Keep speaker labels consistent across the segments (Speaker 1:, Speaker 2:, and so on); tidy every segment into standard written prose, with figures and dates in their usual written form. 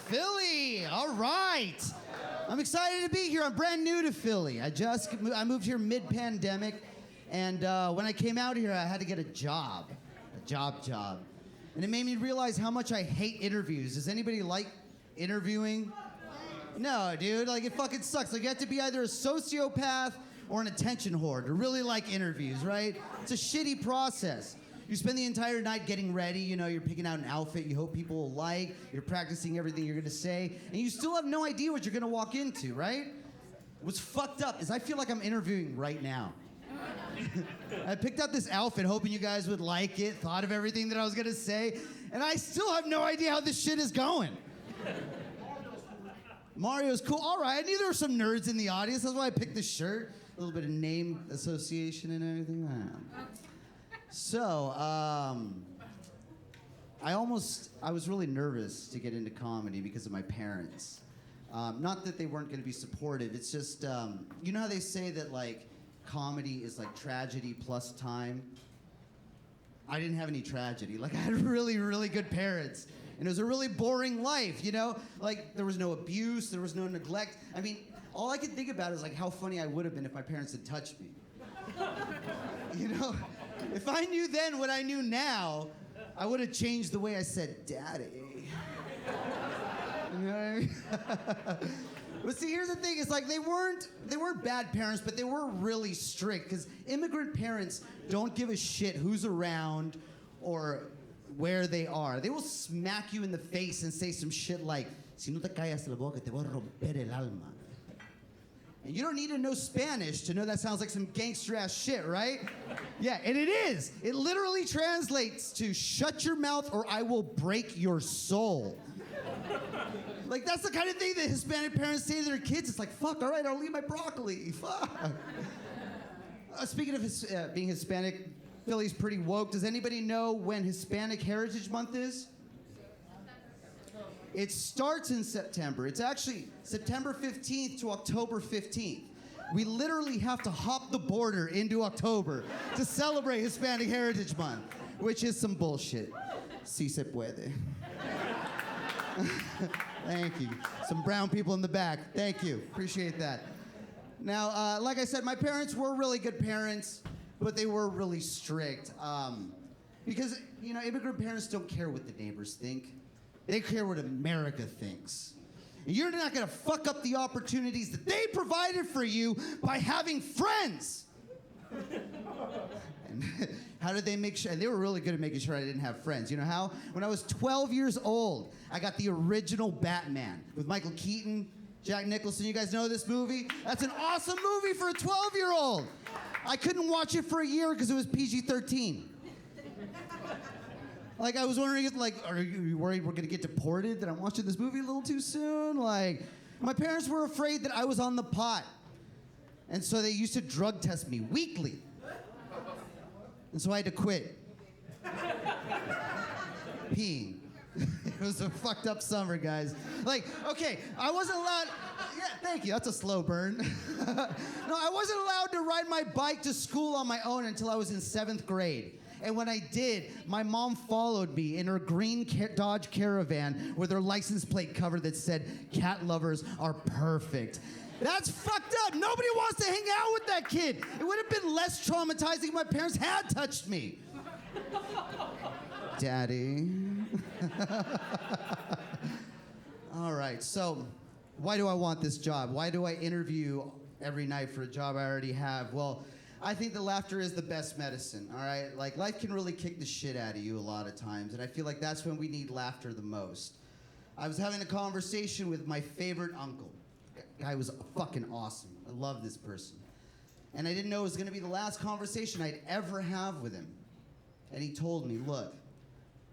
Speaker 1: Philly. All right. I'm excited to be here. I'm brand new to Philly. I moved here mid-pandemic, and when I came out here, I had to get a job. And it made me realize how much I hate interviews. Does anybody like interviewing? No, dude. Like, it fucking sucks. Like, you have to be either a sociopath or an attention whore to really like interviews, right? It's a shitty process. You spend the entire night getting ready, you know, you're picking out an outfit you hope people will like, you're practicing everything you're gonna say, and you still have no idea what you're gonna walk into, right? What's fucked up is I feel like I'm interviewing right now. I picked out this outfit hoping you guys would like it, thought of everything that I was gonna say, and I still have no idea how this shit is going. Mario's cool. All right, I knew there were some nerds in the audience. That's why I picked this shirt. A little bit of name association and everything. So, I was really nervous to get into comedy because of my parents. Not that they weren't going to be supportive. It's just, you know how they say that, like, comedy is like tragedy plus time? I didn't have any tragedy. Like, I had really, really good parents. And it was a really boring life, you know? Like, there was no abuse, there was no neglect. I mean, all I could think about is, like, how funny I would have been if my parents had touched me. You know? If I knew then what I knew now, I would have changed the way I said, Daddy. You know what I mean? But see, here's the thing, it's like they weren't bad parents, but they were really strict, because immigrant parents don't give a shit who's around or where they are. They will smack you in the face and say some shit like, si no te callas la boca, te voy a romper el alma. And you don't need to know Spanish to know that sounds like some gangster ass shit, right? Yeah, and it is. It literally translates to shut your mouth or I will break your soul. Like, that's the kind of thing that Hispanic parents say to their kids. It's like, fuck, all right, I'll leave my broccoli. Fuck. Speaking of being Hispanic, Philly's pretty woke. Does anybody know when Hispanic Heritage Month is? It starts in September. It's actually September 15th to October 15th. We literally have to hop the border into October to celebrate Hispanic Heritage Month, which is some bullshit. Si se puede. Thank you. Some brown people in the back. Thank you. Appreciate that. Now, like I said, my parents were really good parents, but they were really strict. Because, you know, immigrant parents don't care what the neighbors think. They care what America thinks. And you're not gonna fuck up the opportunities that they provided for you by having friends. And how did they make sure? And they were really good at making sure I didn't have friends. You know how? When I was 12 years old, I got the original Batman with Michael Keaton, Jack Nicholson. You guys know this movie? That's an awesome movie for a 12-year-old. I couldn't watch it for a year because it was PG-13. Like, I was wondering if, like, are you worried we're gonna get deported, that I'm watching this movie a little too soon? Like, my parents were afraid that I was on the pot. And so they used to drug test me weekly. And so I had to quit. Peeing. It was a fucked up summer, guys. Like, okay, I wasn't allowed, yeah, thank you, that's a slow burn. No, I wasn't allowed to ride my bike to school on my own until I was in 7th grade. And when I did, my mom followed me in her green Dodge Caravan with her license plate cover that said, "Cat lovers are perfect." That's fucked up. Nobody wants to hang out with that kid. It would have been less traumatizing if my parents had touched me. Daddy. All right, so why do I want this job? Why do I interview every night for a job I already have? Well, I think that laughter is the best medicine, all right? Like, life can really kick the shit out of you a lot of times, and I feel like that's when we need laughter the most. I was having a conversation with my favorite uncle. Guy was fucking awesome. I love this person. And I didn't know it was gonna be the last conversation I'd ever have with him. And he told me, look,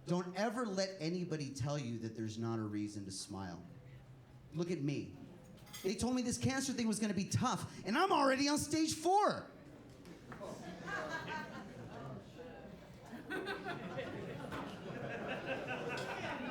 Speaker 1: don't ever let anybody tell you that there's not a reason to smile. Look at me. They told me this cancer thing was gonna be tough, and I'm already on stage 4.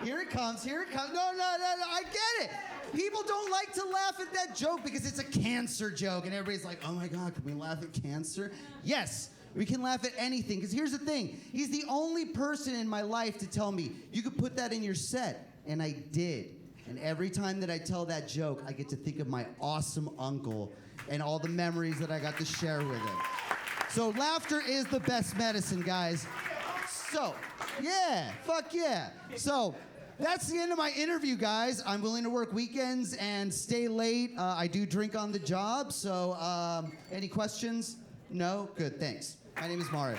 Speaker 1: Here it comes, here it comes. No, I get it. People don't like to laugh at that joke because it's a cancer joke, and everybody's like, oh my God, can we laugh at cancer? Yes, we can laugh at anything, because here's the thing. He's the only person in my life to tell me, you could put that in your set, and I did. And every time that I tell that joke, I get to think of my awesome uncle and all the memories that I got to share with him. So laughter is the best medicine, guys. So, yeah, fuck yeah. So, that's the end of my interview, guys. I'm willing to work weekends and stay late. I do drink on the job, so any questions? No? Good, thanks. My name is Mario.